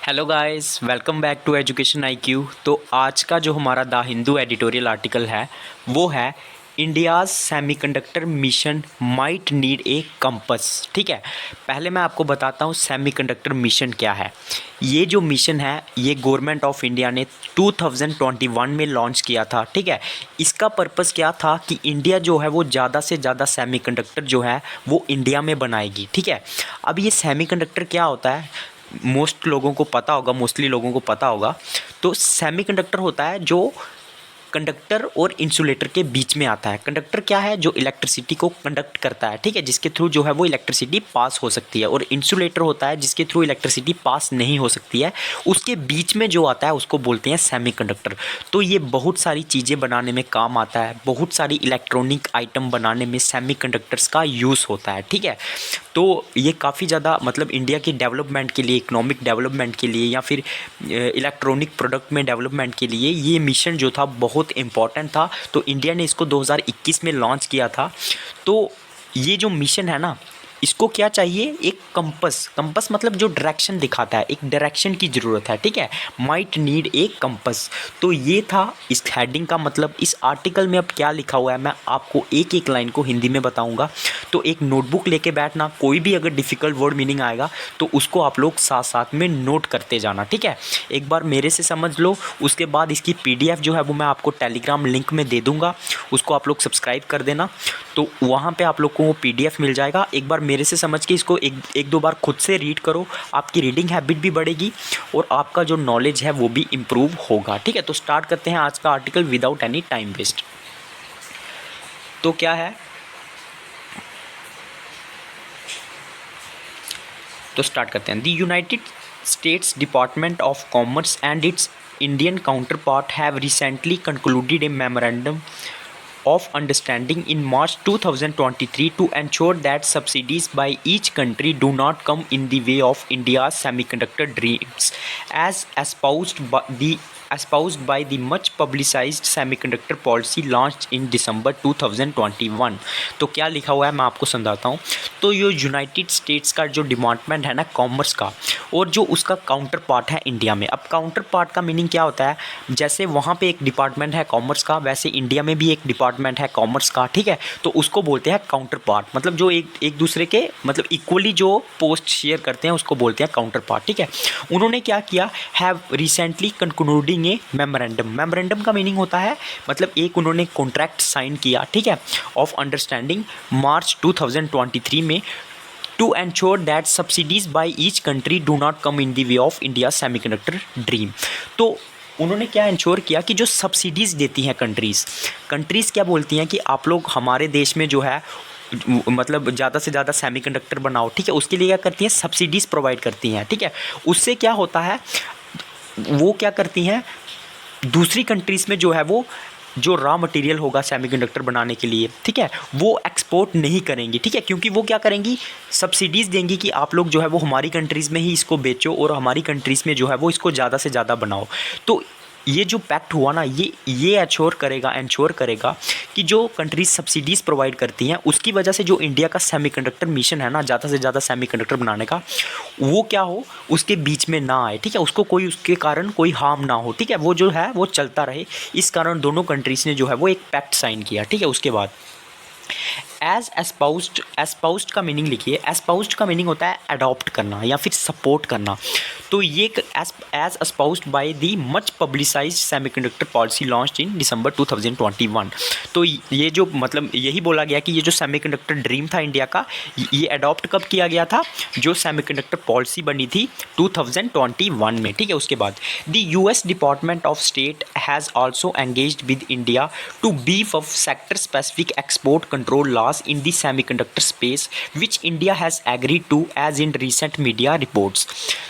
Hello guys, welcome back to education IQ. तो आज का जो हमारा द हिंदू एडिटोरियल आर्टिकल है वो है India's semiconductor mission might need a compass. ठीक है, पहले मैं आपको बताता हूँ सेमीकंडक्टर मिशन क्या है। ये जो मिशन है ये गवर्नमेंट ऑफ इंडिया ने 2021 में लॉन्च किया था। ठीक है, इसका पर्पस क्या था कि इंडिया जो है वो ज़्यादा से ज़्यादा सेमीकंडक्टर जो है वो इंडिया में बनाएगी। ठीक है, अब ये सेमीकंडक्टर क्या होता है मोस्टली लोगों को पता होगा। तो सेमीकंडक्टर होता है जो कंडक्टर और इंसुलेटर के बीच में आता है। कंडक्टर क्या है? जो इलेक्ट्रिसिटी को कंडक्ट करता है, ठीक है, जिसके थ्रू जो है वो इलेक्ट्रिसिटी पास हो सकती है। और इंसुलेटर होता है जिसके थ्रू इलेक्ट्रिसिटी पास नहीं हो सकती है। उसके बीच में जो आता है उसको बोलते हैं सेमीकंडक्टर। तो ये बहुत सारी चीज़ें बनाने में काम आता है, बहुत सारी इलेक्ट्रॉनिक आइटम बनाने में सेमीकंडक्टर्स का यूज़ होता है। ठीक है, तो ये काफ़ी ज़्यादा मतलब इंडिया की डेवलपमेंट के लिए, इकोनॉमिक डेवलपमेंट के लिए या फिर इलेक्ट्रॉनिक प्रोडक्ट में डेवलपमेंट के लिए ये मिशन जो था बहुत इम्पॉर्टेंट था। तो इंडिया ने इसको 2021 में लॉन्च किया था। तो ये जो मिशन है ना, इसको क्या चाहिए? एक कंपस मतलब जो डायरेक्शन दिखाता है, एक डायरेक्शन की ज़रूरत है। ठीक है, माइट नीड ए कंपस। तो ये था इस हेडिंग का मतलब। इस आर्टिकल में अब क्या लिखा हुआ है मैं आपको एक एक लाइन को हिंदी में बताऊंगा। तो एक नोटबुक लेके बैठना, कोई भी अगर डिफ़िकल्ट वर्ड मीनिंग आएगा तो उसको आप लोग साथ साथ में नोट करते जाना। ठीक है, एक बार मेरे से समझ लो, उसके बाद इसकी PDF जो है वो मैं आपको टेलीग्राम लिंक में दे दूँगा, उसको आप लोग सब्सक्राइब कर देना। तो वहाँ पे आप लोग को वो PDF मिल जाएगा। एक बार मेरे से समझ के इसको एक दो बार खुद से रीड करो, आपकी रीडिंग हैबिट भी बढ़ेगी और आपका जो नॉलेज है वो भी इम्प्रूव होगा। ठीक है, तो स्टार्ट करते हैं आज का article without any time waste. तो क्या है, तो स्टार्ट करते हैं। The United States department of commerce and its Indian counterpart have recently concluded a memorandum of understanding in March 2023 to ensure that subsidies by each country do not come in the way of India's semiconductor dreams, as espoused by the much publicized semiconductor policy launched in December 2021। तो क्या लिखा हुआ है मैं आपको समझाता हूँ। तो ये यूनाइटेड स्टेट्स का जो डिपार्टमेंट है ना कॉमर्स का, और जो उसका काउंटर पार्ट है इंडिया में। अब काउंटर पार्ट का मीनिंग क्या होता है? जैसे वहाँ पे एक डिपार्टमेंट है कॉमर्स का, वैसे इंडिया में भी एक डिपार्टमेंट है कॉमर्स का। ठीक है, तो उसको बोलते हैं काउंटर पार्ट। मतलब जो एक दूसरे के मतलब इक्वली जो पोस्ट शेयर करते हैं उसको बोलते हैं काउंटर पार्ट। ठीक है, उन्होंने क्या किया? Have recently concluding A memorandum. Memorandum का मीनिंग होता है मतलब एक उन्होंने कॉन्ट्रैक्ट साइन किया, ठीक है, ऑफ अंडरस्टैंडिंग मार्च 2023 में, to ensure that subsidies by each country do not come in the way of India semiconductor dream. तो उन्होंने क्या इंश्योर किया कि जो सब्सिडीज़ देती हैं कंट्रीज़ क्या बोलती हैं कि आप लोग हमारे देश में जो है मतलब ज़्यादा से ज़्यादा सेमीकंडक्टर बनाओ। ठीक है, उसके लिए क्या करती हैं? सब्सिडीज़ प्रोवाइड करती हैं। ठीक है, उससे क्या होता है, वो क्या करती हैं दूसरी कंट्रीज़ में जो है वो जो रॉ मटेरियल होगा सेमीकंडक्टर बनाने के लिए, ठीक है, वो एक्सपोर्ट नहीं करेंगी। ठीक है, क्योंकि वो क्या करेंगी? सब्सिडीज़ देंगी कि आप लोग जो है वो हमारी कंट्रीज़ में ही इसको बेचो और हमारी कंट्रीज़ में जो है वो इसको ज़्यादा से ज़्यादा बनाओ। तो ये जो पैक्ट हुआ ना, ये इंश्योर करेगा कि जो कंट्रीज सब्सिडीज़ प्रोवाइड करती हैं उसकी वजह से जो इंडिया का सेमीकंडक्टर मिशन है ना, ज़्यादा से ज़्यादा सेमीकंडक्टर बनाने का, वो क्या हो, उसके बीच में ना आए। ठीक है, उसको कोई उसके कारण कोई हार्म ना हो। ठीक है, वो जो है वो चलता रहे। इस कारण दोनों कंट्रीज़ ने जो है वो एक पैक्ट साइन किया। ठीक है, उसके बाद एस्पाउस्ड का मीनिंग लिखिए। एस्पाउस्ड का मीनिंग होता है अडॉप्ट करना या फिर सपोर्ट करना। तो ये as espoused by the much publicised semiconductor policy launched in December 2021। तो ये जो मतलब यही बोला गया कि ये जो सेमीकंडक्टर ड्रीम था इंडिया का, ये अडॉप्ट कब किया गया था? जो सेमीकंडक्टर पॉलिसी बनी थी 2021 में। ठीक है, उसके बाद the US department of state has also engaged with India to beef up sector specific export control laws in the semiconductor space which India has agreed to as in recent media reports।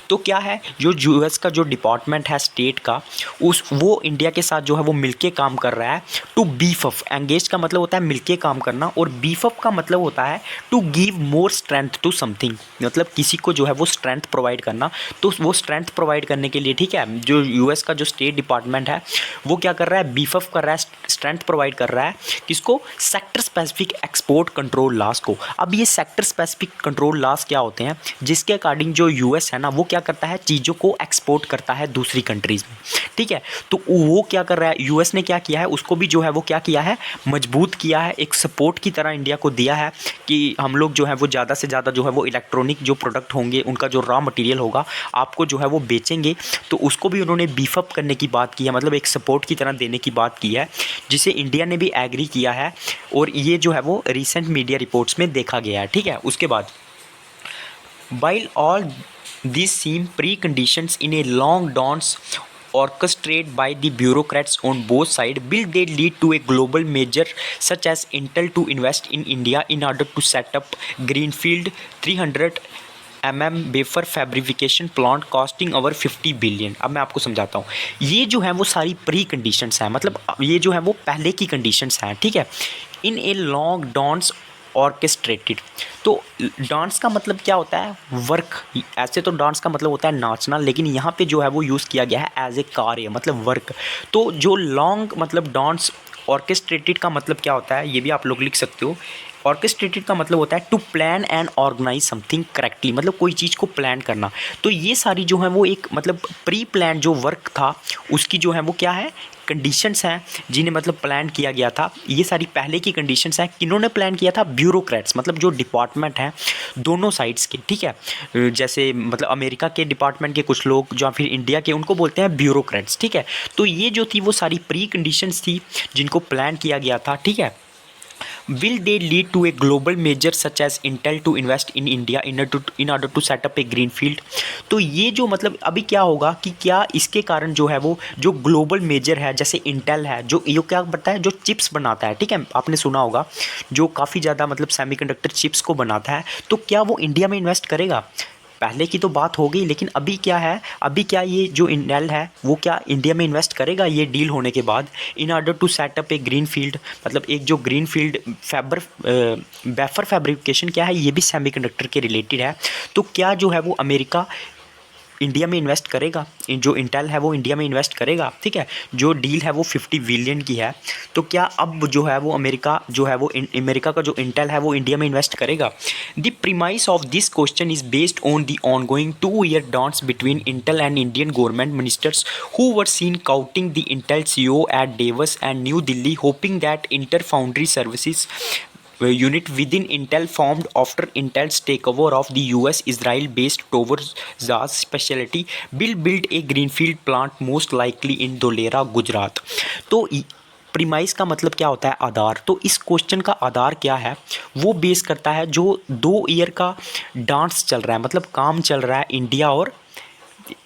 तो क्या है, जो US का जो department है state का, वो India के साथ जो है वो मिलके काम कर रहा है। टू बीफ अप, एंगेज का मतलब होता है मिलके काम करना, और बीफ अप का मतलब होता है to give more strength to something, मतलब किसी को जो है वो स्ट्रेंथ प्रोवाइड करना। तो वो स्ट्रेंथ प्रोवाइड करने के लिए, ठीक है, जो US का जो स्टेट डिपार्टमेंट है वो क्या कर रहा है? बीफ अप कर रहा है, स्ट्रेंथ प्रोवाइड कर रहा है। किसको? Sector specific export control loss को। अब ये सेक्टर स्पेसिफिक कंट्रोल लॉस क्या होते हैं, जिसके अकॉर्डिंग जो यूएस है ना वो क्या करता है, चीज़ों को एक्सपोर्ट करता है दूसरी कंट्रीज़ में, ठीक है। तो वो क्या कर रहा है, यूएस ने क्या किया है, उसको भी जो है वो क्या किया है, मजबूत किया है, एक सपोर्ट की तरह इंडिया को दिया है कि हम लोग जो है वो ज़्यादा से ज़्यादा जो है वो इलेक्ट्रॉनिक जो प्रोडक्ट होंगे, उनका जो रॉ मटेरियल होगा आपको जो है वो बेचेंगे। तो उसको भी उन्होंने बीफ अप करने की बात की है, मतलब एक सपोर्ट की तरह देने की बात की है, जिसे इंडिया ने भी एग्री किया है, और ये जो है वो रिसेंट मीडिया रिपोर्ट्स में देखा गया है, ठीक है। उसके बाद while all these seem preconditions in a long dance orchestrated by the bureaucrats on both sides, will they lead to a global major such as Intel to invest in India in order to set up greenfield 300 wafer fabrication plant costing over 50 billion. अब मैं आपको समझाता हूँ, ये जो है वो सारी प्री कंडीशंस हैं, मतलब ये जो है वो पहले की कंडीशंस हैं, ठीक है। In a long dance orchestrated, तो डांस का मतलब क्या होता है, वर्क। ऐसे तो डांस का मतलब होता है नाचना, लेकिन यहाँ पे जो है वो यूज़ किया गया है एज ए कार्य, मतलब वर्क। तो जो लॉन्ग मतलब डांस ऑर्केस्ट्रेटेड का मतलब क्या होता है, ये भी आप लोग लिख सकते हो। ऑर्केस्ट्रेटेड का मतलब होता है to plan and organize something correctly, मतलब कोई चीज़ को प्लान करना। तो ये सारी जो है वो एक मतलब प्री प्लान जो वर्क था उसकी जो है वो क्या है, कंडीशंस हैं जिन्हें मतलब प्लान किया गया था। ये सारी पहले की कंडीशंस हैं, किन्होंने प्लान किया था, ब्यूरोक्रेट्स, मतलब जो डिपार्टमेंट हैं दोनों साइड्स के, ठीक है। जैसे मतलब अमेरिका के डिपार्टमेंट के कुछ लोग जो फिर इंडिया के, उनको बोलते हैं ब्यूरोक्रेट्स, ठीक है। तो ये जो थी वो सारी प्री कंडीशंस थी जिनको प्लान किया गया था, ठीक है। Will they lead to a global major such as Intel to invest in India in order to set up a greenfield? तो ये जो मतलब अभी क्या होगा कि क्या इसके कारण जो है वो जो ग्लोबल मेजर है, जैसे इंटेल है, जो ये क्या बनता है, जो चिप्स बनाता है, ठीक है, आपने सुना होगा, जो काफ़ी ज़्यादा मतलब सेमीकंडक्टर चिप्स को बनाता है, तो क्या वो इंडिया में इन्वेस्ट करेगा? पहले की तो बात हो गई, लेकिन अभी क्या है, अभी क्या ये जो इंटेल है वो क्या इंडिया में इन्वेस्ट करेगा ये डील होने के बाद, in order to set up a green field, मतलब एक जो ग्रीन फील्ड वेफर फैब्रिकेशन क्या है, ये भी सेमीकंडक्टर के रिलेटेड है। तो क्या जो है वो अमेरिका इंडिया में इन्वेस्ट करेगा, जो इंटेल है वो इंडिया में इन्वेस्ट करेगा, ठीक है। जो डील है वो 50 बिलियन की है, तो क्या अब जो है वो अमेरिका जो है वो अमेरिका का जो इंटेल है वो इंडिया में इन्वेस्ट करेगा? The premise of this question is based on the ongoing 2-year dance between Intel and Indian government ministers who were seen courting the Intel CEO at Davos and New Delhi, hoping that Interfoundry Services unit within Intel formed after Intel's takeover of the US Israel-based Tower-Zaz specialty will build a greenfield plant most likely in Dholera, Gujarat. तो premise का मतलब क्या होता है, आधार। तो इस question का आधार क्या है, वो बेस करता है जो 2 ईयर का डांस चल रहा है, मतलब काम चल रहा है इंडिया और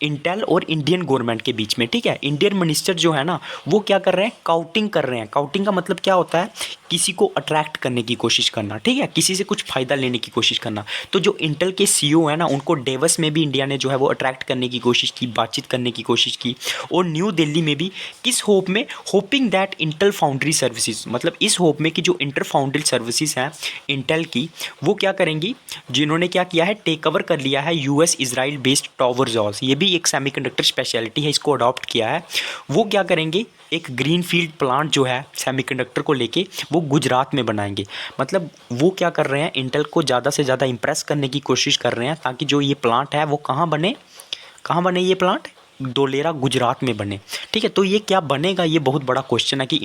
इंटेल और इंडियन गवर्नमेंट के बीच में, ठीक है। इंडियन मिनिस्टर जो है ना वो क्या कर रहे हैं, काउटिंग कर रहे हैं। काउटिंग का मतलब क्या होता है, किसी को अट्रैक्ट करने की कोशिश करना, ठीक है, किसी से कुछ फ़ायदा लेने की कोशिश करना। तो जो इंटेल के सीईओ है ना, उनको डेवस में भी इंडिया ने जो है वो अट्रैक्ट करने की कोशिश की, बातचीत करने की कोशिश की, और न्यू दिल्ली में भी, किस होप में, hoping that Intel foundry services, मतलब इस होप में कि जो इंटर फाउंड्री सर्विसेज हैं इंटेल की, वो क्या करेंगी, जिन्होंने क्या किया है, टेक ओवर कर लिया है यूएस इजराइल बेस्ड टॉवरजॉस, ये भी एक सेमीकंडक्टर स्पेशलिटी है, इसको अडॉप्ट किया है। वो क्या करेंगे, एक ग्रीनफील्ड प्लांट जो है सेमीकंडक्टर को लेके वो गुजरात में बनाएंगे। मतलब वो क्या कर रहे हैं, इंटेल को ज़्यादा से ज़्यादा इंप्रेस करने की कोशिश कर रहे हैं, ताकि जो ये प्लांट है वो कहाँ बने ये प्लांट, धोलेरा गुजरात में बने, ठीक है। तो ये क्या बनेगा, ये बहुत बड़ा क्वेश्चन है कि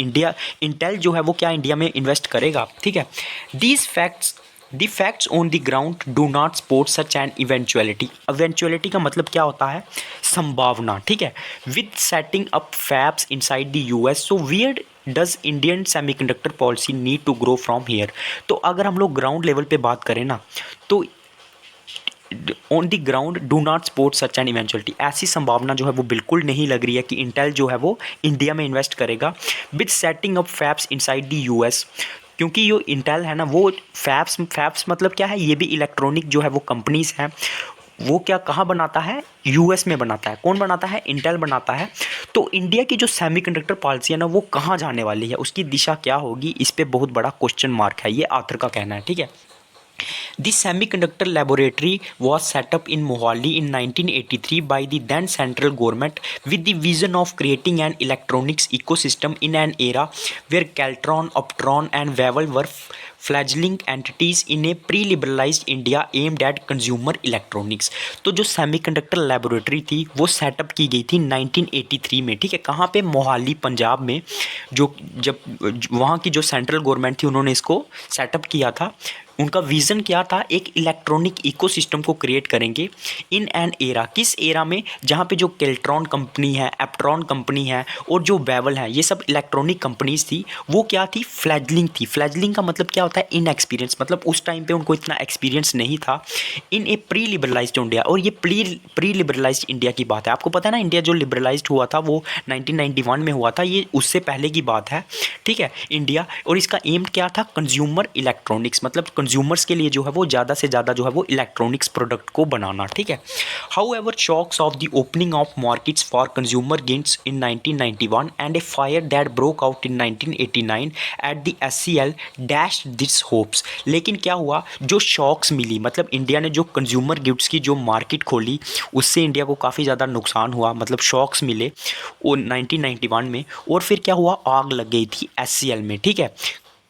इंटेल जो है वो क्या इंडिया में इन्वेस्ट करेगा, ठीक है। The facts on the ground do not support such an eventuality. Eventuality का मतलब क्या होता है, संभावना, ठीक है। With setting up fabs inside the US, so where does Indian semiconductor policy need to grow from here? तो अगर हम लोग ग्राउंड लेवल पे बात करें ना, तो on the ground do not support such an eventuality, ऐसी संभावना जो है वो बिल्कुल नहीं लग रही है कि इंटेल जो है वो इंडिया में इन्वेस्ट करेगा with setting up fabs inside the US. क्योंकि जो इंटेल है ना वो फैब्स मतलब क्या है, ये भी इलेक्ट्रॉनिक जो है वो कंपनीज हैं, वो क्या कहाँ बनाता है, यूएस में बनाता है। कौन बनाता है, इंटेल बनाता है। तो इंडिया की जो सेमीकंडक्टर पॉलिसी है ना वो कहाँ जाने वाली है, उसकी दिशा क्या होगी, इस पर बहुत बड़ा क्वेश्चन मार्क है, ये आथर का कहना है, ठीक है। The semiconductor laboratory was set up in Mohali in 1983 by the then central government with the vision of creating an electronics ecosystem in an era where Caltron, Optron and Wavel were fledgling entities in a pre-liberalized India aimed at consumer electronics। तो जो semiconductor laboratory थी वो setup की गई थी 1983 में, ठीक है। कहाँ पे? मोहाली पंजाब में। जो जब वहाँ की जो सेंट्रल गवर्नमेंट थी उन्होंने इसको सेटअप किया था। उनका विज़न क्या था? एक इलेक्ट्रॉनिक इकोसिस्टम को क्रिएट करेंगे इन एन एरा। किस एरा में? जहाँ पे जो केल्ट्रॉन कंपनी है, एप्ट्रॉन कंपनी है और जो वेवल है, ये सब इलेक्ट्रॉनिक कंपनीज थी। वो क्या थी? फ्लैजलिंग थी। फ्लैजलिंग का मतलब क्या होता है? इनएक्सपीरियंस, मतलब उस टाइम पे उनको इतना एक्सपीरियंस नहीं था इन ए प्री लिबरलाइज्ड इंडिया। और ये प्री लिबरलाइज्ड इंडिया की बात है। आपको पता है ना, इंडिया जो लिबरलाइज्ड हुआ था वो 1991 में हुआ था। ये उससे पहले की बात है, ठीक है, इंडिया। और इसका एम क्या था? कंज्यूमर इलेक्ट्रॉनिक्स, मतलब कंज्यूमर्स के लिए जो है वो ज़्यादा से ज़्यादा जो है वो इलेक्ट्रॉनिक्स प्रोडक्ट को बनाना, ठीक है। However shocks of the opening of markets for consumer goods in 1991 and a fire that broke out in 1989 at the SCL dash this hopes. लेकिन क्या हुआ? जो शॉक्स मिली, मतलब इंडिया ने जो कंज्यूमर गुड्स की जो मार्केट खोली उससे इंडिया को काफ़ी ज़्यादा नुकसान हुआ, मतलब शॉक्स मिले वो 1991 में। और फिर क्या हुआ? आग लग गई थी SCL में, ठीक है।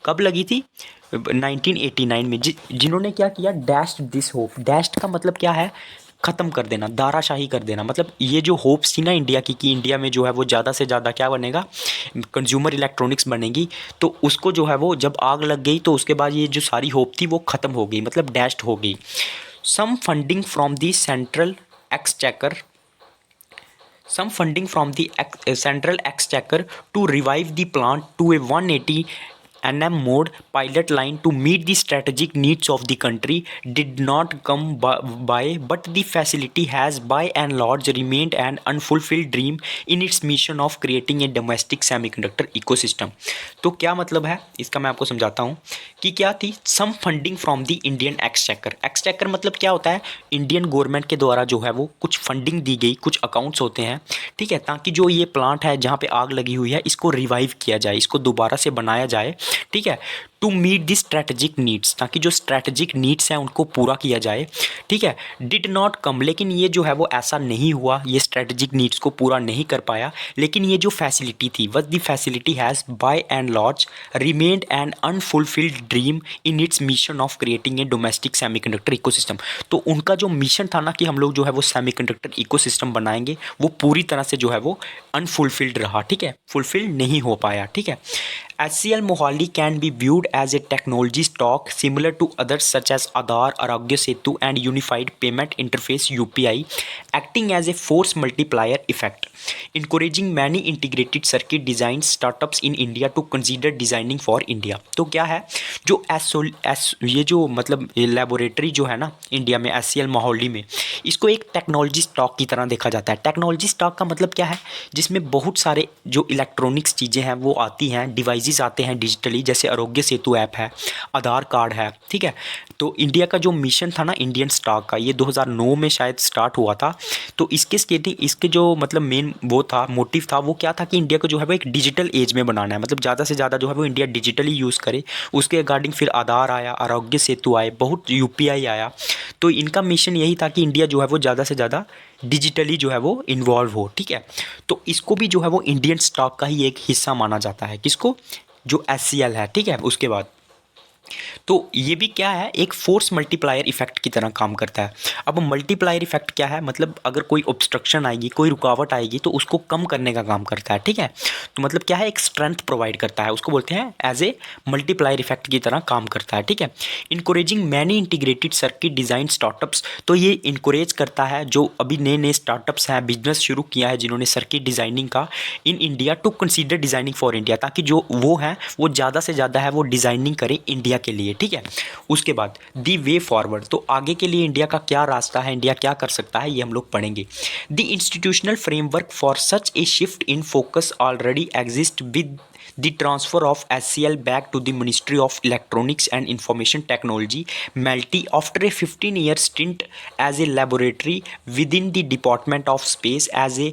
कब लगी थी? 1989 में। जिन्होंने क्या किया? Dashed this hope. डैश्ड का मतलब क्या है? ख़त्म कर देना, दाराशाही कर देना। मतलब ये जो होप्स थी ना इंडिया की कि इंडिया में जो है वो ज़्यादा से ज़्यादा क्या बनेगा? कंज्यूमर इलेक्ट्रॉनिक्स बनेगी। तो उसको जो है वो जब आग लग गई तो उसके बाद ये जो सारी होप थी वो ख़त्म हो गई, मतलब डैश्ड हो गई। Some funding from the central exchequer some funding from the central exchequer to revive the plant to a 180 NM mode pilot line to meet the strategic needs of the country did not come by, but the facility has by and large remained an unfulfilled dream in its mission of creating a domestic semiconductor ecosystem। तो क्या मतलब है इसका? मैं आपको समझाता हूँ कि क्या थी। Some funding from the Indian exchequer. Exchequer मतलब क्या होता है? इंडियन गवर्नमेंट के द्वारा जो है वो कुछ फंडिंग दी गई, कुछ अकाउंट्स होते हैं, ठीक है, ताकि जो ये प्लांट है जहाँ पे आग लगी हुई है इसको रिवाइव किया जाए, इसको दोबारा से बनाया जाए, ठीक है। To meet the strategic needs, ताकि जो स्ट्रैटेजिक नीड्स हैं उनको पूरा किया जाए, ठीक है। डिड नॉट कम, लेकिन ये जो है वो ऐसा नहीं हुआ, ये स्ट्रैटेजिक नीड्स को पूरा नहीं कर पाया। लेकिन ये जो फैसिलिटी थी, what the facility has by and large remained an unfulfilled dream in its mission of creating a domestic semiconductor ecosystem. तो उनका जो मिशन था ना कि हम लोग जो है वो सेमीकंडक्टर इकोसिस्टम बनाएंगे, वो पूरी तरह से जो है वो अनफुलफिल्ड रहा, ठीक है, फुलफिल नहीं हो पाया, ठीक है। SCL Mohali can be viewed as a technology stock similar to others such as Aadhaar, Arogya Setu and Unified Payment Interface UPI, acting as a force multiplier effect, encouraging many integrated circuit design startups in India to consider designing for India। तो क्या है जो ये जो मतलब laboratory जो है ना इंडिया में SCL मोहाली में, इसको एक टेक्नोलॉजी स्टॉक की तरह देखा जाता है। टेक्नोलॉजी स्टॉक का मतलब क्या है? जिसमें बहुत सारे जो इलेक्ट्रॉनिक्स चीज़ें हैं वो आती हैं, डिवाइसेस आते हैं डिजिटली, जैसे आरोग्य सेतु ऐप है, आधार कार्ड है, ठीक है। तो इंडिया का जो मिशन था ना इंडियन स्टॉक का, ये 2009 में शायद स्टार्ट हुआ था। तो इसके जो मतलब मेन वो था, मोटिव था, वो क्या था कि इंडिया को जो है वो एक डिजिटल एज में बनाना है, मतलब ज़्यादा से ज़्यादा जो है वो इंडिया डिजिटली यूज़ करे। उसके रिगार्डिंग फिर आधार आया, आरोग्य सेतु आए, बहुत UPI आया। तो इनका मिशन यही था कि इंडिया जो है वो ज़्यादा से ज़्यादा डिजिटली जो है वो इन्वॉल्व हो, ठीक है। तो इसको भी जो है वो इंडियन स्टॉक का ही एक हिस्सा माना जाता है। किसको? जो SCL है, ठीक है। उसके बाद तो ये भी क्या है? एक फोर्स मल्टीप्लायर इफेक्ट की तरह काम करता है। अब मल्टीप्लायर इफेक्ट क्या है? मतलब अगर कोई ऑब्स्ट्रक्शन आएगी, कोई रुकावट आएगी तो उसको कम करने का काम करता है, ठीक है। तो मतलब क्या है? एक स्ट्रेंथ प्रोवाइड करता है, उसको बोलते हैं एज ए मल्टीप्लायर इफेक्ट की तरह काम करता है, ठीक है। Encouraging many integrated circuit design startups, तो ये इनकरेज करता है जो अभी नए नए स्टार्टअप्स हैं, बिजनेस शुरू किया है जिन्होंने सर्किट डिज़ाइनिंग का in India, to consider designing for India, ताकि जो वो है वो ज़्यादा से ज़्यादा है वो डिज़ाइनिंग करे इंडिया के लिए, ठीक है। उसके बाद दी वे फॉरवर्ड, तो आगे के लिए इंडिया का क्या रास्ता है, इंडिया क्या कर सकता है, ये हम लोग पढ़ेंगे। The institutional framework for such A shift in focus already exist with the transfer of SCL back to the Ministry of Electronics and Information Technology MELTI after a 15-year stint as a laboratory within the Department of Space as a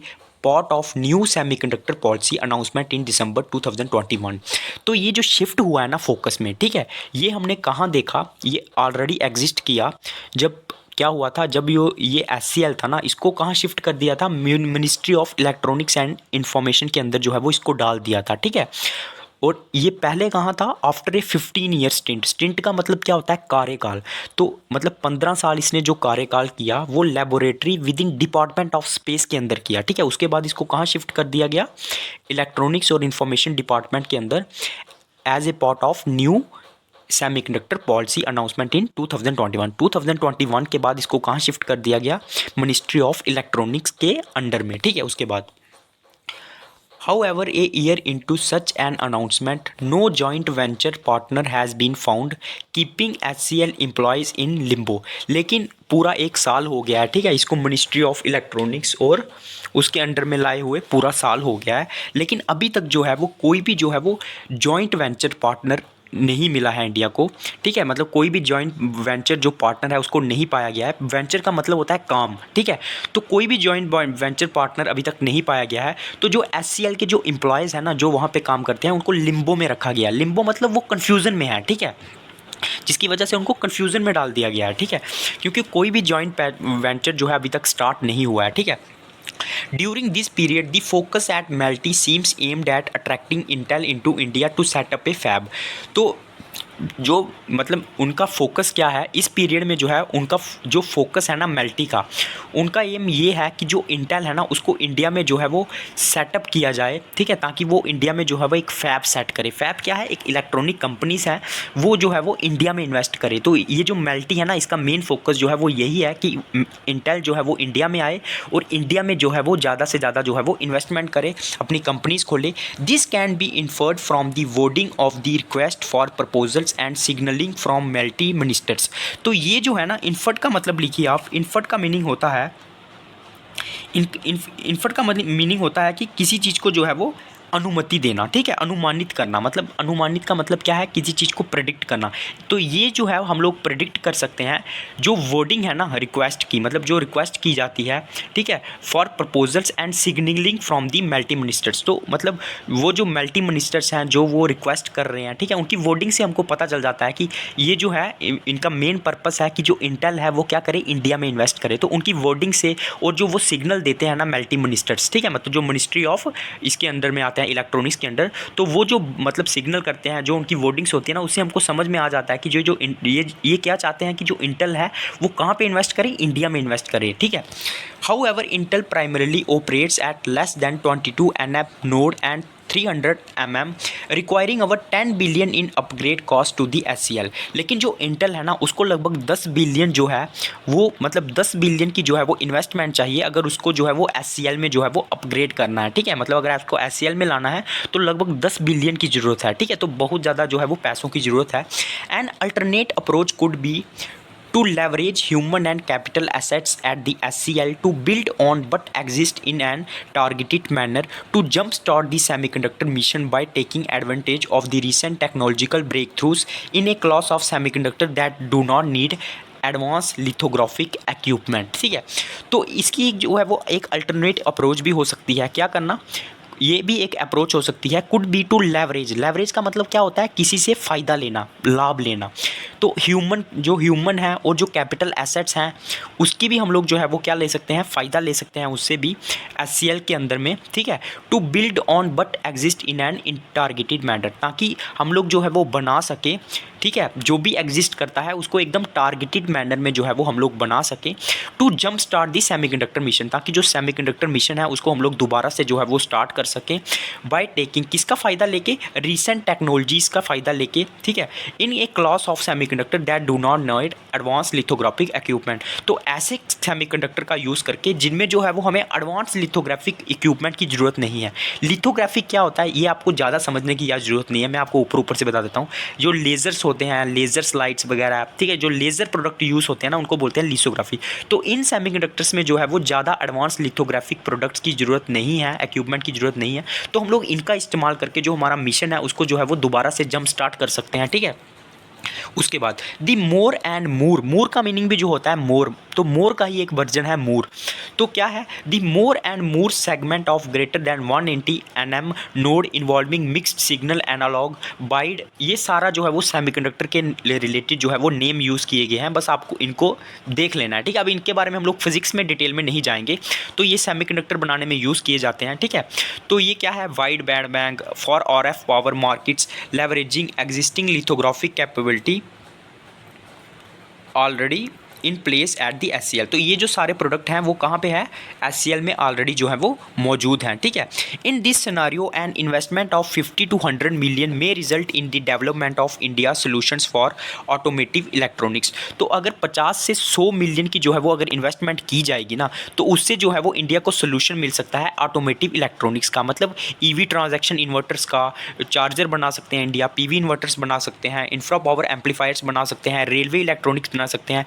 part of new semiconductor policy announcement in December 2021। तो ये जो shift हुआ है ना focus में, ठीक है, ये हमने कहाँ देखा, ये ऑलरेडी एग्जिस्ट किया जब क्या हुआ था, जब ये SCL था ना, इसको कहाँ शिफ्ट कर दिया था, ministry of electronics and information के अंदर जो है वो इसको डाल दिया था, ठीक है। और ये पहले कहाँ था, आफ्टर ए 15 ईयर स्टिंट का मतलब क्या होता है, कार्यकाल। तो मतलब 15 साल इसने जो कार्यकाल किया वो laboratory with in department of space के अंदर किया, ठीक है। उसके बाद इसको कहाँ शिफ्ट कर दिया गया, इलेक्ट्रॉनिक्स और इंफॉर्मेशन डिपार्टमेंट के अंदर as a part of new semiconductor policy announcement in 2021 के बाद इसको कहाँ शिफ्ट कर दिया गया, मिनिस्ट्री ऑफ इलेक्ट्रॉनिक्स के अंडर में, ठीक है। उसके बाद However, a year into such an announcement, no joint venture partner has been found, keeping HCL employees in limbo। लेकिन पूरा एक साल हो गया है, ठीक है, इसको मिनिस्ट्री ऑफ इलेक्ट्रॉनिक्स और उसके अंडर में लाए हुए पूरा साल हो गया है, लेकिन अभी तक जो है वो कोई भी जो है वो जॉइंट वेंचर पार्टनर नहीं मिला है इंडिया को, ठीक है। मतलब कोई भी जॉइंट वेंचर जो पार्टनर है उसको नहीं पाया गया है। वेंचर का मतलब होता है काम, ठीक है। तो कोई भी जॉइंट वेंचर पार्टनर अभी तक नहीं पाया गया है। तो जो SCL के जो एम्प्लॉयज़ हैं ना, जो वहाँ पे काम करते हैं, उनको लिम्बो में रखा गया है। लिम्बो मतलब वो कन्फ्यूज़न में है, ठीक है, जिसकी वजह से उनको कन्फ्यूज़न में डाल दिया गया है, ठीक है, क्योंकि कोई भी जॉइंट वेंचर जो है अभी तक स्टार्ट नहीं हुआ है, ठीक है। During this period, the focus at Melty seems aimed at attracting Intel into India to set up a fab। तो जो मतलब उनका फोकस क्या है इस पीरियड में, जो है उनका जो फोकस है ना मेल्टी का, उनका एम ये है कि जो इंटेल है ना उसको इंडिया में जो है वो सेटअप किया जाए, ठीक है, ताकि वो इंडिया में जो है वो एक फैब सेट करे। फैब क्या है, एक इलेक्ट्रॉनिक कंपनीज है, वो जो है वो इंडिया में इन्वेस्ट करे। तो ये जो मेल्टी है ना, इसका मेन फोकस जो है वो यही है कि इंटेल जो है वो इंडिया में आए और इंडिया में जो है वो ज़्यादा से ज़्यादा जो है वो इन्वेस्टमेंट करे, अपनी कंपनीज़ खोले। This can be inferred from the wording of the request for proposals and signalling from melty ministers. तो ये जो है ना, इन्फर्ड का मतलब लिखिए आप, इन्फर्ड का मीनिंग होता है इन्फर्ड का मतलब मीनिंग होता है कि किसी चीज़ को जो है वो अनुमति देना, ठीक है, अनुमानित करना। मतलब अनुमानित का मतलब क्या है, किसी चीज़ को प्रेडिक्ट करना। तो ये जो है हम लोग प्रेडिक्ट कर सकते हैं जो वर्डिंग है ना रिक्वेस्ट की, मतलब जो रिक्वेस्ट की जाती है, ठीक है, for proposals and signalling from the multi ministers. तो मतलब वो जो मल्टी मिनिस्टर्स हैं जो वो रिक्वेस्ट कर रहे हैं, ठीक है, उनकी वर्डिंग से हमको पता चल जाता है कि ये जो है इनका मेन पर्पस है कि जो इंटेल है वो क्या करे, इंडिया में इन्वेस्ट करे। तो उनकी वर्डिंग से और जो वो सिग्नल देते हैं ना मल्टी मिनिस्टर्स, ठीक है, मतलब जो मिनिस्ट्री ऑफ इसके अंदर में आते हैं इलेक्ट्रॉनिक्स के अंदर, तो वो जो मतलब सिग्नल करते हैं, जो उनकी वर्डिंग्स होती है ना, उससे हमको समझ में आ जाता है कि जो ये क्या चाहते हैं कि जो इंटेल है वो कहाँ पे इन्वेस्ट करे, इंडिया में इन्वेस्ट करे, ठीक है। However, Intel primarily operates at less than 22 nm node and 300 mm, requiring over 10 billion in upgrade cost to the SCL। लेकिन जो इंटेल है ना उसको लगभग 10 बिलियन जो है वो, मतलब 10 बिलियन की जो है वो इन्वेस्टमेंट चाहिए अगर उसको जो है वो SCL में जो है वो अपग्रेड करना है, ठीक है। मतलब अगर आपको SCL में लाना है तो लगभग 10 बिलियन की ज़रूरत है, ठीक है। तो बहुत ज़्यादा जो है वो पैसों की ज़रूरत है। An alternate approach could be to leverage human and capital assets at the SCL to build on what exists in an targeted manner to jumpstart the semiconductor mission by taking advantage of the recent technological breakthroughs in a class of semiconductor that do not need advance lithographic equipment, ठीक है। तो इसकी जो है वो एक alternate approach भी हो सकती है। क्या करना, ये भी एक अप्रोच हो सकती है, could be to leverage. Leverage का मतलब क्या होता है, किसी से फ़ायदा लेना, लाभ लेना। तो ह्यूमन है और जो कैपिटल एसेट्स हैं उसकी भी हम लोग जो है वो क्या ले सकते हैं, फ़ायदा ले सकते हैं उससे भी SCL के अंदर में, ठीक है। To build on but exist in an in targeted matter, ताकि हम लोग जो है वो बना सके, ठीक है, जो भी एग्जिस्ट करता है उसको एकदम टारगेटेड मैनर में जो है वो हम लोग बना सकें। To jump start the semiconductor mission, ताकि जो सेमीकंडक्टर मिशन है उसको हम लोग दोबारा से जो है वो स्टार्ट कर सकें। बाय टेकिंग, किसका फ़ायदा लेके, रीसेंट टेक्नोलॉजीज़ का फ़ायदा लेके, ठीक है, in a class of semiconductor that do not need advance lithographic equipment. तो ऐसे सेमीकंडक्टर का यूज़ करके जिनमें जो है वो हमें एडवांस लिथोग्राफिक इक्विपमेंट की ज़रूरत नहीं है। लिथोग्राफिक क्या होता है ये आपको ज़्यादा समझने की यार ज़रूरत नहीं है, मैं आपको ऊपर से बता देता हूँ। जो लेज़र्स होते हैं, लेज़र स्लाइड्स वगैरह, ठीक है, जो लेज़र प्रोडक्ट यूज़ होते हैं ना उनको बोलते हैं लिथोग्राफी। तो इन सेमीकंडक्टर्स में जो है वो ज़्यादा एडवांस लिथोग्राफिक प्रोडक्ट्स की ज़रूरत नहीं है, इक्विपमेंट की ज़रूरत नहीं है। तो हम लोग इनका इस्तेमाल करके जो हमारा मिशन है उसको जो है वो दोबारा से जंप स्टार्ट कर सकते हैं, ठीक है। उसके बाद दी मोर एंड मूर, मूर का मीनिंग भी जो होता है मोर, तो मोर का ही एक वर्जन है मूर। तो क्या है, the more and Moore segment of greater than 180 nm node involving mixed signal analogue बाइड, ये सारा जो है वो सेमीकंडक्टर के रिलेटेड जो है वो नेम यूज़ किए गए हैं, बस आपको इनको देख लेना है, ठीक है। अब इनके बारे में हम लोग फिजिक्स में डिटेल में नहीं जाएंगे, तो ये सेमीकंडक्टर बनाने में यूज़ किए जाते हैं, ठीक है। तो ये क्या है, wide band bank for RF power markets leveraging existing lithographic capability already in place at the SCL। तो ये जो सारे प्रोडक्ट हैं वो कहाँ पे है, SCL में ऑलरेडी जो है वो मौजूद हैं, ठीक है। In this scenario an investment of 50 to 100 million may result in the development of India solutions for automotive electronics. तो अगर 50 से 100 मिलियन की जो है वो अगर इन्वेस्टमेंट की जाएगी ना, तो उससे जो है वो इंडिया को सोल्यूशन मिल सकता है ऑटोमेटिव इलेक्ट्रॉनिक्स का, मतलब EV ट्रांजैक्शन इन्वर्टर्स का, चार्जर बना सकते हैं इंडिया, PV इन्वर्टर्स बना सकते हैं, इंफ्रा पावर एम्पलीफायर्स बना सकते हैं, रेलवे इलेक्ट्रॉनिक्स बना सकते हैं,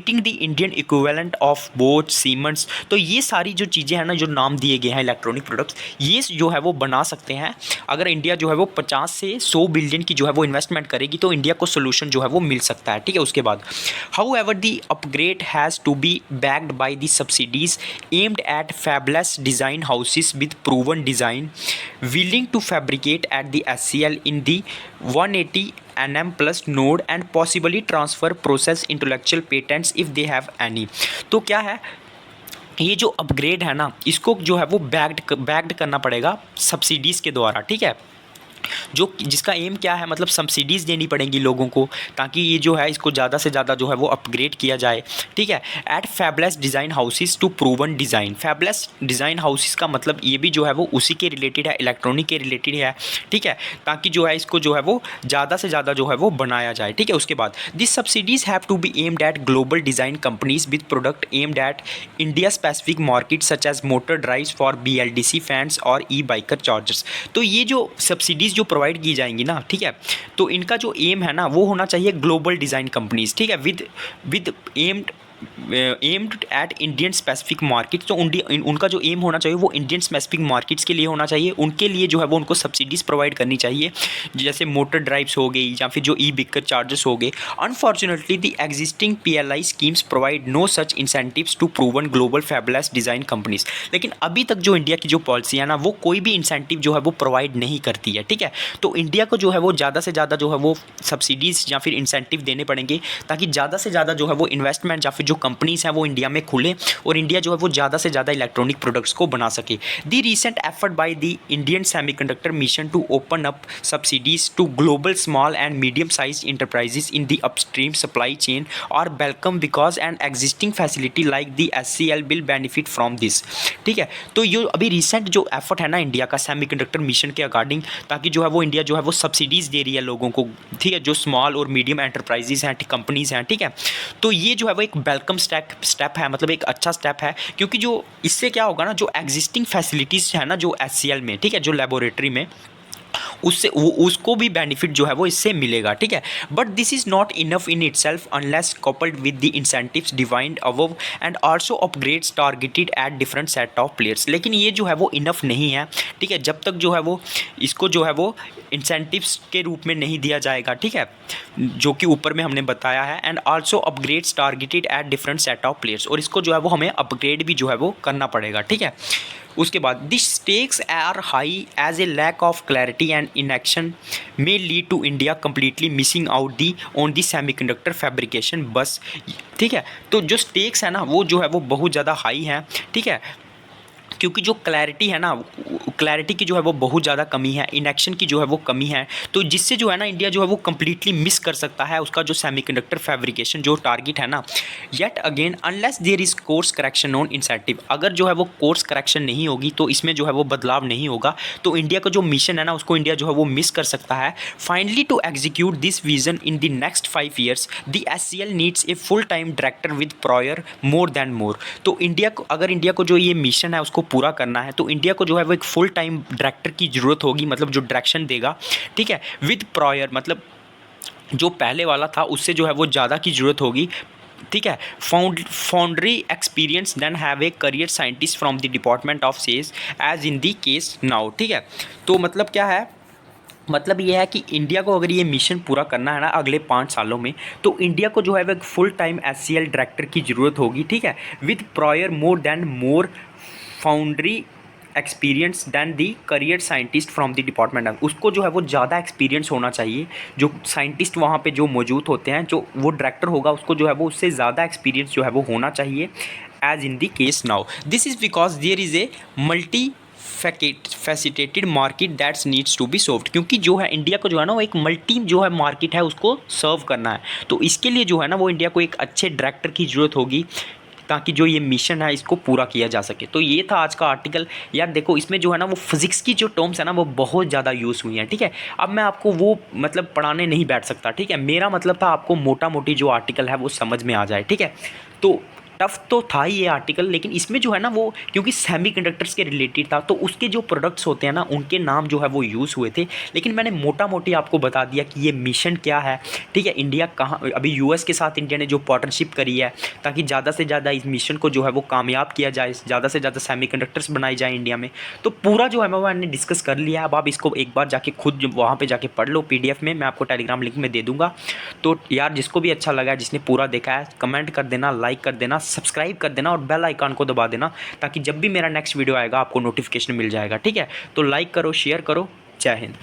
the Indian equivalent of boat cements. तो ये सारी जो चीज़ें हैं ना, जो नाम दिए गए हैं इलेक्ट्रॉनिक प्रोडक्ट्स, ये जो है वो बना सकते हैं। अगर इंडिया जो है वो 50 से 100 बिलियन की जो है वो इन्वेस्टमेंट करेगी, तो इंडिया को सोल्यूशन जो है वो मिल सकता है, ठीक है। उसके बाद however the upgrade has to be backed by the subsidies aimed at fabless design houses with proven design willing to fabricate at the SCL in the 180 nm plus node and possibly transfer process intellectual patents if they have any। तो क्या है, ये जो upgrade है ना, इसको जो है वो बैक्ड करना पड़ेगा सब्सिडीज़ के द्वारा, ठीक है। जो जिसका एम क्या है, मतलब सब्सिडीज़ देनी पड़ेंगी लोगों को, ताकि ये जो है इसको ज़्यादा से ज़्यादा जो है वो अपग्रेड किया जाए, ठीक है। At fabless design houses to proven design, fabless design houses का मतलब ये भी जो है वो उसी के रिलेटेड है, इलेक्ट्रॉनिक के रिलेटेड है, ठीक है, ताकि जो है इसको जो है वो ज़्यादा से ज़्यादा जो है वो बनाया जाए, ठीक है। उसके बाद this subsidies have to be aimed at global design companies with product aimed at India specific market such as motor drives for BLDC fans और बाइकर चार्जर्स। तो ये जो सब्सिडीज़ जो प्रोवाइड की जाएंगी ना, ठीक है, तो इनका जो एम है ना वो होना चाहिए ग्लोबल डिज़ाइन कंपनीज, ठीक है, with aimed at Indian specific market. तो उनका जो एम होना चाहिए वो इंडियन स्पेसिफिक मार्केट्स के लिए होना चाहिए, उनके लिए जो है वो उनको सब्सिडीज़ प्रोवाइड करनी चाहिए, जैसे मोटर ड्राइव्स हो गई या फिर जो बाइकर चार्जर्स हो गए। Unfortunately the existing PLI schemes provide no such incentives to proven global fabless design companies. लेकिन अभी तक जो इंडिया की जो पॉलिसी है ना, वो कोई भी इंसेंटिव जो है वो प्रोवाइड नहीं करती है, ठीक है। तो इंडिया को जो है वो ज़्यादा से ज़्यादा जो है वो सब्सिडीज़ या फिर इंसेंटिव देने पड़ेंगे, ताकि ज़्यादा से ज़्यादा जो है वो इन्वेस्टमेंट या फिर जो कंपनीज हैं वो इंडिया में खुले और इंडिया जो है वो ज़्यादा से ज़्यादा इलेक्ट्रॉनिक प्रोडक्ट्स को बना सके। The recent effort by the Indian semiconductor mission to open up subsidies to global small and medium size enterprises in the upstream supply chain और welcome because an existing facility like the SCL will benefit from this, ठीक है। तो ये अभी recent जो effort है ना India का सेमीकंडक्टर मिशन के अकॉर्डिंग, ताकि जो है वो इंडिया जो है वो सब्सिडीज़ दे रही है लोगों को, ठीक है, जो स्मॉल और मीडियम एंटरप्राइजेज हैं, कंपनीज हैं, ठीक है। तो ये जो है वो एक वेलकम स्टेप है, मतलब एक अच्छा स्टेप है, क्योंकि जो इससे क्या होगा ना, जो एग्जिस्टिंग फैसिलिटीज़ है ना जो SCL में, ठीक है, जो लेबोरेटरी में, उससे उसको भी बेनिफिट जो है वो इससे मिलेगा, ठीक है। But this is not enough in itself unless coupled with the incentives defined above and also upgrades targeted at different set of players. लेकिन ये जो है वो इनफ नहीं है, ठीक है, जब तक जो है वो इसको जो है वो इंसेंटिव्स के रूप में नहीं दिया जाएगा, ठीक है, जो कि ऊपर में हमने बताया है। And also upgrades targeted at different set of players, और इसको जो है वो हमें अपग्रेड भी जो है वो करना पड़ेगा, ठीक है। उसके बाद this stakes are high as a lack of clarity and inaction may lead to India completely missing out the on the semiconductor fabrication bus, ठीक है। तो जो स्टेक्स है ना वो जो है वो बहुत ज़्यादा हाई हैं, ठीक है, क्योंकि जो क्लैरिटी है ना, क्लैरिटी की जो है वो बहुत ज़्यादा कमी है, इनएक्शन की जो है वो कमी है, तो जिससे जो है ना इंडिया जो है वो कम्प्लीटली मिस कर सकता है उसका जो सेमीकंडक्टर फैब्रिकेशन जो टारगेट है ना। Yet again unless there is course correction on incentive, अगर जो है वो कोर्स करेक्शन नहीं होगी तो इसमें जो है वो बदलाव नहीं होगा, तो इंडिया का जो मिशन है ना उसको इंडिया जो है वो मिस कर सकता है। Finally to execute this vision in the next 5 years the SCL needs a full time director with prior more than more. तो इंडिया को, अगर इंडिया को जो ये मिशन है उसको पूरा करना है, तो इंडिया को जो है वो एक फुल टाइम डायरेक्टर की ज़रूरत होगी, मतलब जो डायरेक्शन देगा, ठीक है, विद प्रायर, मतलब जो पहले वाला था उससे जो है वो ज़्यादा की ज़रूरत होगी, ठीक है। Foundry experience then have a career scientist from the department of sales as in the case now, ठीक है। तो मतलब क्या है, मतलब ये है कि इंडिया को अगर ये मिशन पूरा करना है ना अगले 5 सालों में, तो इंडिया को जो है वो एक फुल टाइम एचसीएल डायरेक्टर की ज़रूरत होगी, ठीक है, with prior more foundry experience than the career scientist from the department. उसको जो है वो ज़्यादा एक्सपीरियंस होना चाहिए, जो साइंटिस्ट वहाँ पे जो मौजूद होते हैं, जो वो डायरेक्टर होगा उसको जो है वो उससे ज़्यादा एक्सपीरियंस जो है वो होना चाहिए, as in the case now. This is because there is a multifaceted market that's needs to be solved, क्योंकि जो है इंडिया को जो है ना वो एक मल्टी जो है मार्केट है उसको सर्व करना है। तो इसके लिए जो है ना वो इंडिया को एक अच्छे डायरेक्टर की ज़रूरत होगी, ताकि जो ये मिशन है इसको पूरा किया जा सके। तो ये था आज का आर्टिकल। यार देखो इसमें जो है ना वो फिजिक्स की जो टर्म्स है ना वो बहुत ज़्यादा यूज़ हुई हैं, ठीक है। अब मैं आपको वो मतलब पढ़ाने नहीं बैठ सकता, ठीक है। मेरा मतलब था आपको मोटा मोटी जो आर्टिकल है वो समझ में आ जाए, ठीक है। तो टफ तो था ही ये आर्टिकल, लेकिन इसमें जो है ना वो क्योंकि सेमीकंडक्टर्स के रिलेटेड था, तो उसके जो प्रोडक्ट्स होते हैं ना उनके नाम जो है वो यूज़ हुए थे। लेकिन मैंने मोटा मोटी आपको बता दिया कि ये मिशन क्या है, ठीक है। इंडिया कहाँ अभी यूएस के साथ इंडिया ने जो पार्टनरशिप करी है, ताकि ज़्यादा से ज़्यादा इस मिशन को जो है वो कामयाब किया जाए, ज़्यादा से ज़्यादा सेमीकंडक्टर्स बनाए जाए इंडिया में। तो पूरा जो है मैं मैंने डिस्कस कर लिया है। अब आप इसको एक बार जाके खुद वहाँ पर जाके पढ़ लो PDF में, मैं आपको टेलीग्राम लिंक में दे दूँगा। तो यार जिसको भी अच्छा लगा, जिसने पूरा देखा है, कमेंट कर देना, लाइक कर देना, सब्सक्राइब कर देना और बेल आइकन को दबा देना, ताकि जब भी मेरा नेक्स्ट वीडियो आएगा आपको नोटिफिकेशन मिल जाएगा, ठीक है। तो लाइक करो, शेयर करो। जय हिंद।